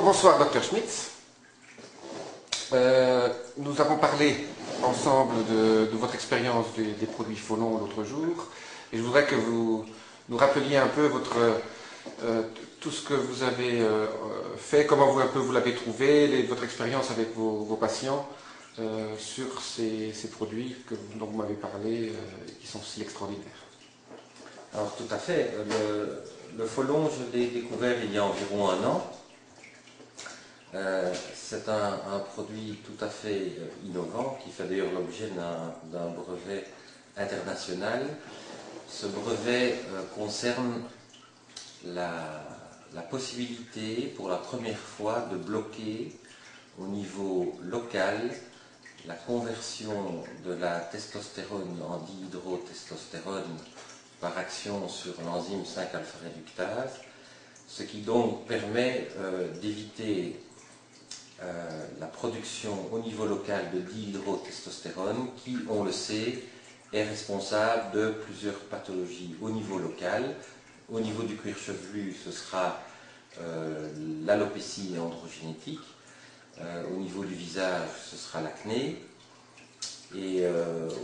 Bonsoir, Dr Schmitz. Nous avons parlé ensemble de votre expérience des produits Folon l'autre jour, et je voudrais que vous nous rappeliez un peu tout ce que vous avez fait, comment vous l'avez trouvé, votre expérience avec vos patients sur ces produits dont vous m'avez parlé et qui sont si extraordinaires. Alors tout à fait, le Folon, je l'ai découvert il y a environ un an. C'est un produit tout à fait innovant qui fait d'ailleurs l'objet d'un brevet international. Ce brevet concerne la possibilité pour la première fois de bloquer au niveau local la conversion de la testostérone en dihydrotestostérone par action sur l'enzyme 5-alpha-réductase, ce qui donc permet d'éviter la production au niveau local de dihydrotestostérone qui, on le sait, est responsable de plusieurs pathologies au niveau local. Au niveau du cuir chevelu, ce sera l'alopécie androgénétique. Au niveau du visage, ce sera l'acné. Et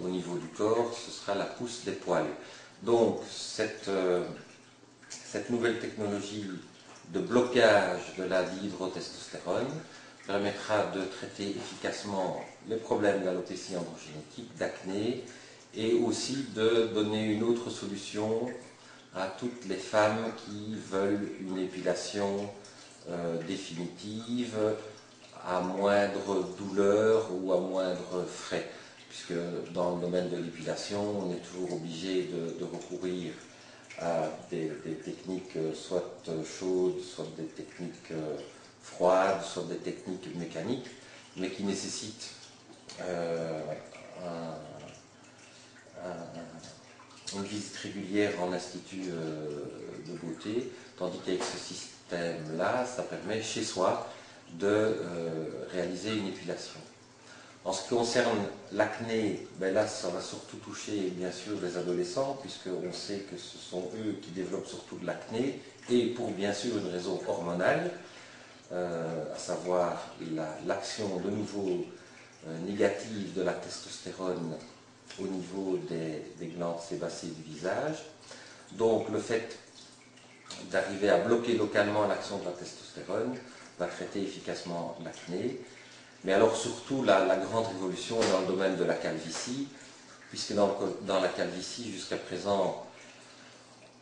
au niveau du corps, ce sera la pousse des poils. Donc, cette nouvelle technologie de blocage de la dihydrotestostérone permettra de traiter efficacement les problèmes d'alopécie androgénétique, d'acné, et aussi de donner une autre solution à toutes les femmes qui veulent une épilation définitive, à moindre douleur ou à moindre frais, puisque dans le domaine de l'épilation, on est toujours obligé de recourir à des techniques soit chaudes, soit des techniques froides, soit des techniques mécaniques, mais qui nécessitent une visite régulière en institut de beauté, tandis qu'avec ce système-là, ça permet chez soi de réaliser une épilation. En ce qui concerne l'acné, ben là, ça va surtout toucher bien sûr les adolescents, puisqu'on sait que ce sont eux qui développent surtout de l'acné, et pour bien sûr une raison hormonale, à savoir l'action de nouveau négative de la testostérone au niveau des glandes sébacées du visage. Donc le fait d'arriver à bloquer localement l'action de la testostérone va traiter efficacement l'acné. Mais alors surtout la grande révolution est dans le domaine de la calvitie, puisque dans la calvitie jusqu'à présent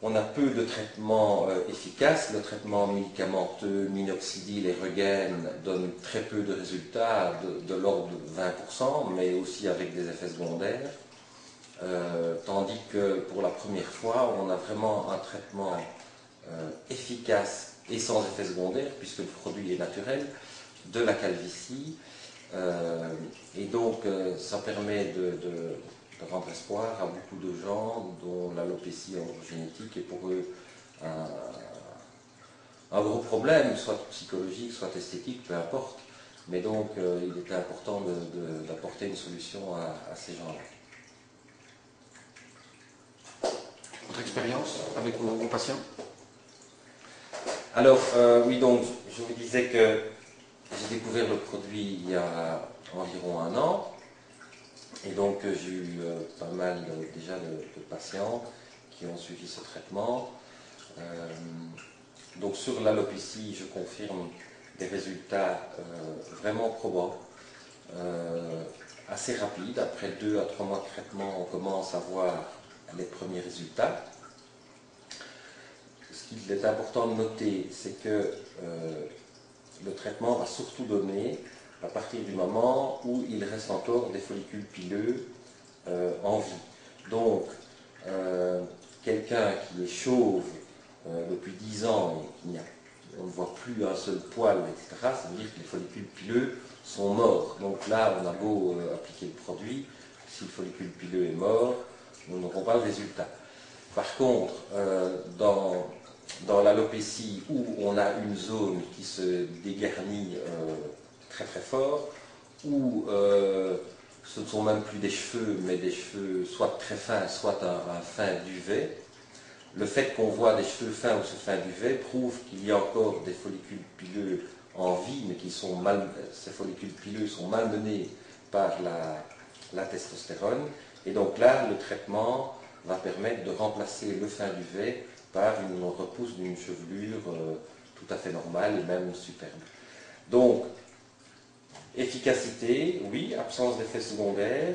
on a peu de traitements efficaces. Le traitement médicamenteux minoxidil et Regaine donne très peu de résultats, de l'ordre de 20%, mais aussi avec des effets secondaires. Tandis que pour la première fois, on a vraiment un traitement efficace et sans effet secondaire, puisque le produit est naturel, de la calvitie. Et donc, ça permet de rendre espoir à beaucoup de gens dont l'alopécie androgénétique est pour eux un gros problème, soit psychologique, soit esthétique, peu importe. Mais donc, il était important d'apporter une solution à ces gens-là. Votre expérience avec vos patients? Alors, oui, donc, je vous disais que j'ai découvert le produit il y a environ un an. Et donc, j'ai eu pas mal déjà de patients qui ont suivi ce traitement. Donc, sur l'alopécie, je confirme des résultats vraiment probants, assez rapides. Après 2 à 3 mois de traitement, on commence à voir les premiers résultats. Ce qu'il est important de noter, c'est que le traitement va surtout donner à partir du moment où il reste encore des follicules pileux en vie. Donc, quelqu'un qui est chauve depuis 10 ans et on ne voit plus un seul poil, etc., ça veut dire que les follicules pileux sont morts. Donc là, on a beau appliquer le produit, si le follicule pileux est mort, nous n'aurons pas le résultat. Par contre, dans l'alopécie où on a une zone qui se dégarnit très très fort, où ce ne sont même plus des cheveux, mais des cheveux soit très fins, soit un fin duvet, le fait qu'on voit des cheveux fins ou ce fin duvet prouve qu'il y a encore des follicules pileux en vie, mais ces follicules pileux sont malmenés par la testostérone. Et donc là, le traitement va permettre de remplacer le fin duvet par une repousse d'une chevelure tout à fait normale et même superbe. Donc, efficacité, oui, absence d'effets secondaires,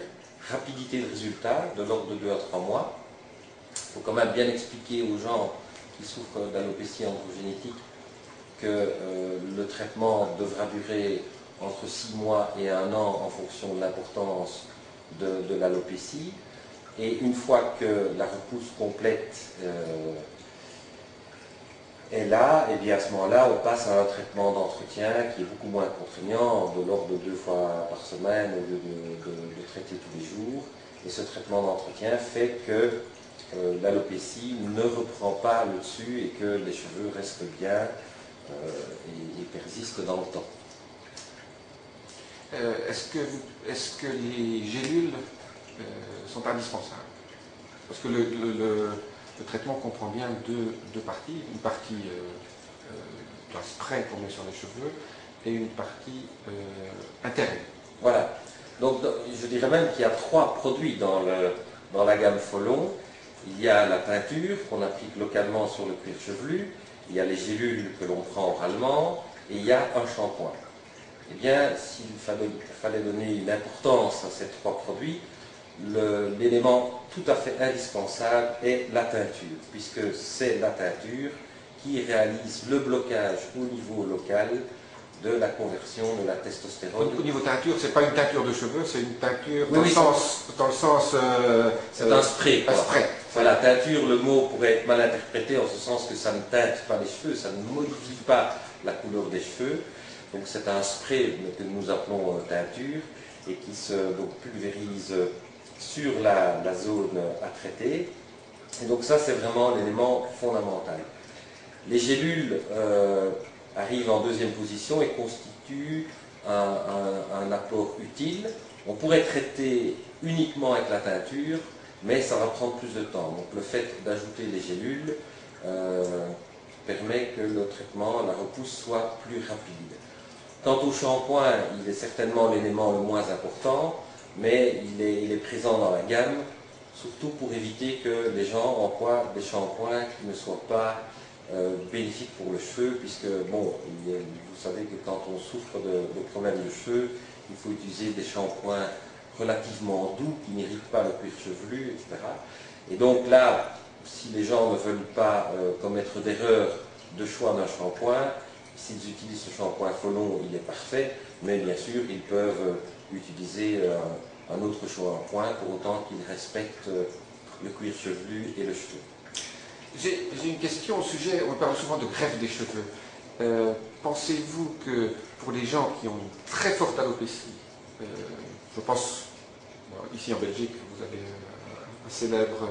rapidité de résultat, de l'ordre de 2 à 3 mois. Il faut quand même bien expliquer aux gens qui souffrent d'alopécie androgénétique que le traitement devra durer entre 6 mois et 1 an en fonction de l'importance de l'alopécie. Et une fois que la repousse complète est là, et bien à ce moment-là, on passe à un traitement d'entretien qui est beaucoup moins contraignant, de l'ordre de 2 fois par semaine, au lieu de traiter tous les jours. Et ce traitement d'entretien fait que l'alopécie ne reprend pas le dessus et que les cheveux restent bien et persistent dans le temps. Est-ce que les gélules sont indispensables? Parce que le traitement comprend bien deux parties. Une partie d'un spray qu'on met sur les cheveux et une partie interne. Voilà. Donc je dirais même qu'il y a 3 produits dans la gamme Folon. Il y a la teinture qu'on applique localement sur le cuir chevelu, il y a les gélules que l'on prend oralement et il y a un shampoing. Eh bien, s'il fallait donner une importance à ces 3 produits, l'élément tout à fait indispensable est la teinture, puisque c'est la teinture qui réalise le blocage au niveau local de la conversion de la testostérone. Au niveau teinture, c'est pas une teinture de cheveux, c'est une teinture oui, dans le sens c'est un spray. Un spray. Voilà, teinture, le mot pourrait être mal interprété en ce sens que ça ne teinte pas les cheveux, ça ne modifie pas la couleur des cheveux. Donc c'est un spray que nous appelons teinture et qui se pulvérise sur la zone à traiter. Et donc ça, c'est vraiment l'élément fondamental. Les gélules arrivent en deuxième position et constituent un apport utile. On pourrait traiter uniquement avec la teinture, mais ça va prendre plus de temps. Donc le fait d'ajouter les gélules permet que le traitement, la repousse, soit plus rapide. Quant au shampoing, il est certainement l'élément le moins important, mais il est présent dans la gamme, surtout pour éviter que les gens emploient des shampoings qui ne soient pas bénéfiques pour le cheveu, puisque, bon, vous savez que quand on souffre de problèmes de cheveux, il faut utiliser des shampoings relativement doux, qui n'irritent pas le cuir chevelu, etc. Et donc là, si les gens ne veulent pas commettre d'erreur de choix d'un shampoing, s'ils utilisent ce shampoing Folon, il est parfait, mais bien sûr, ils peuvent utiliser un autre shampoing pour autant qu'ils respectent le cuir chevelu et le cheveu. J'ai une question au sujet, on parle souvent de greffe des cheveux. Pensez-vous que pour les gens qui ont une très forte alopécie, je pense, ici en Belgique, vous avez un célèbre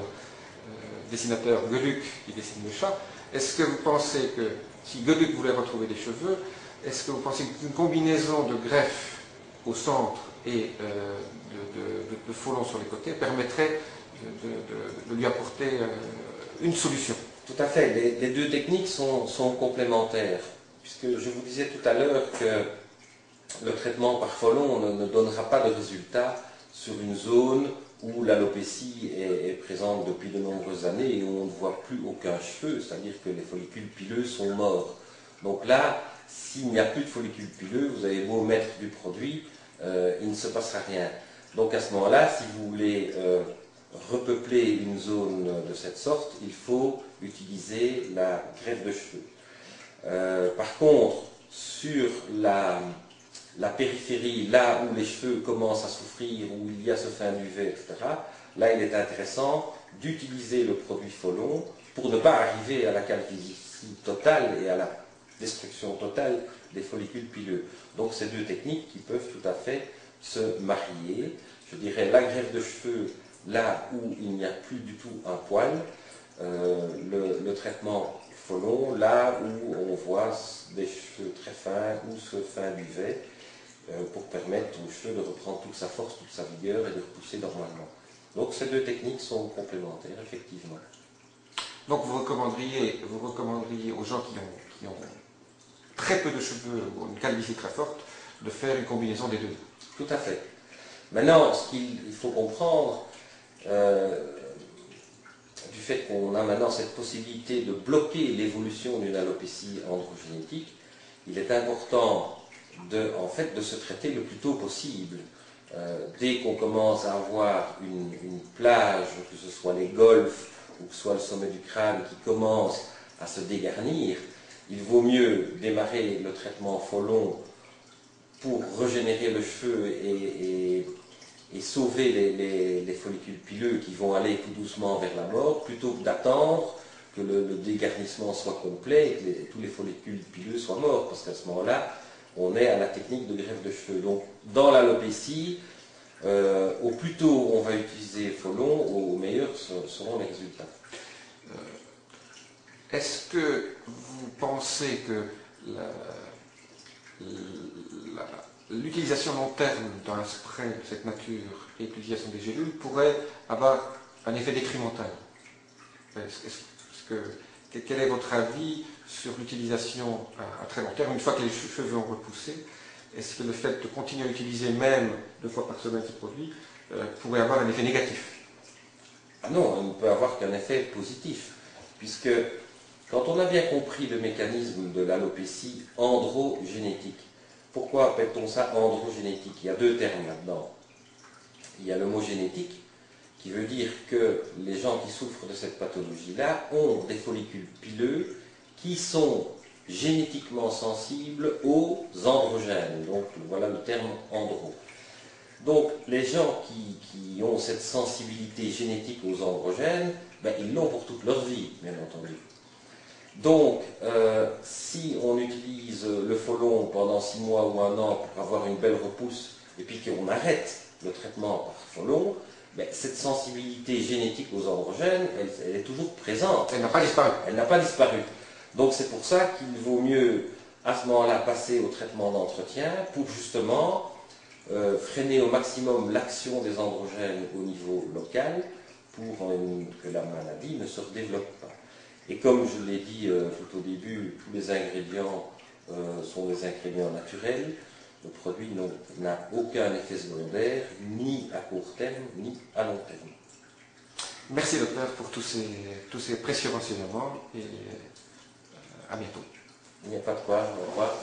dessinateur, Geluck, qui dessine le chat, est-ce que vous pensez que si Geluck voulait retrouver des cheveux, est-ce que vous pensez qu'une combinaison de greffe au centre et de Folon sur les côtés permettrait de lui apporter une solution? Tout à fait. Les 2 techniques sont complémentaires, puisque je vous disais tout à l'heure que le traitement par Folon ne donnera pas de résultat sur une zone où l'alopécie est présente depuis de nombreuses années et où on ne voit plus aucun cheveu, c'est-à-dire que les follicules pileux sont morts. Donc là, s'il n'y a plus de follicules pileux, vous avez beau mettre du produit, il ne se passera rien. Donc à ce moment-là, si vous voulez repeupler une zone de cette sorte, il faut utiliser la greffe de cheveux. Par contre, sur la périphérie, là où les cheveux commencent à souffrir, où il y a ce fin duvet, etc., là il est intéressant d'utiliser le produit Folon pour ne pas arriver à la calvitie totale et à la destruction totale des follicules pileux. Donc c'est 2 techniques qui peuvent tout à fait se marier. Je dirais la greffe de cheveux là où il n'y a plus du tout un poil, le traitement Folon là où on voit des cheveux très fins ou ce fin duvet, pour permettre aux cheveux de reprendre toute sa force, toute sa vigueur et de repousser normalement. Donc ces 2 techniques sont complémentaires, effectivement. Donc vous recommanderiez aux gens qui ont très peu de cheveux ou une calvitie très forte, de faire une combinaison des deux. Tout à fait. Maintenant, ce qu'il faut comprendre, du fait qu'on a maintenant cette possibilité de bloquer l'évolution d'une alopécie androgénétique, il est important en fait, de se traiter le plus tôt possible. Dès qu'on commence à avoir une plage, que ce soit les golfs ou que ce soit le sommet du crâne qui commence à se dégarnir, il vaut mieux démarrer le traitement Folon pour régénérer le cheveu et sauver les follicules pileux qui vont aller tout doucement vers la mort, plutôt que d'attendre que le dégarnissement soit complet et que tous les follicules pileux soient morts, parce qu'à ce moment-là, on est à la technique de greffe de cheveux. Donc, dans l'alopécie, au plus tôt on va utiliser Folon, au meilleur seront les résultats. Est-ce que vous pensez que l'utilisation long terme d'un spray de cette nature et l'utilisation des gélules pourrait avoir un effet détrimental? Quel est votre avis sur l'utilisation à très long terme, une fois que les cheveux ont repoussé? Est-ce que le fait de continuer à utiliser même 2 fois par semaine ce produit pourrait avoir un effet négatif? Ah non, il ne peut avoir qu'un effet positif, puisque quand on a bien compris le mécanisme de l'alopécie androgénétique, pourquoi appelle-t-on ça androgénétique? Il y a 2 termes là-dedans. Il y a le mot génétique, qui veut dire que les gens qui souffrent de cette pathologie-là ont des follicules pileux qui sont génétiquement sensibles aux androgènes. Donc voilà le terme andro. Donc les gens qui ont cette sensibilité génétique aux androgènes, ben, ils l'ont pour toute leur vie, bien entendu. Donc, si on utilise le Folon pendant 6 mois ou 1 an pour avoir une belle repousse, et puis qu'on arrête le traitement par Folon, ben, cette sensibilité génétique aux androgènes, elle est toujours présente. Elle n'a pas disparu. Elle n'a pas disparu. Donc c'est pour ça qu'il vaut mieux, à ce moment-là, passer au traitement d'entretien pour justement freiner au maximum l'action des androgènes au niveau local pour que la maladie ne se redéveloppe pas. Et comme je l'ai dit tout au début, tous les ingrédients sont des ingrédients naturels. Le produit n'a aucun effet secondaire, ni à court terme, ni à long terme. Merci docteur pour tous ces précieux renseignements et à bientôt. Il n'y a pas de quoi, au revoir.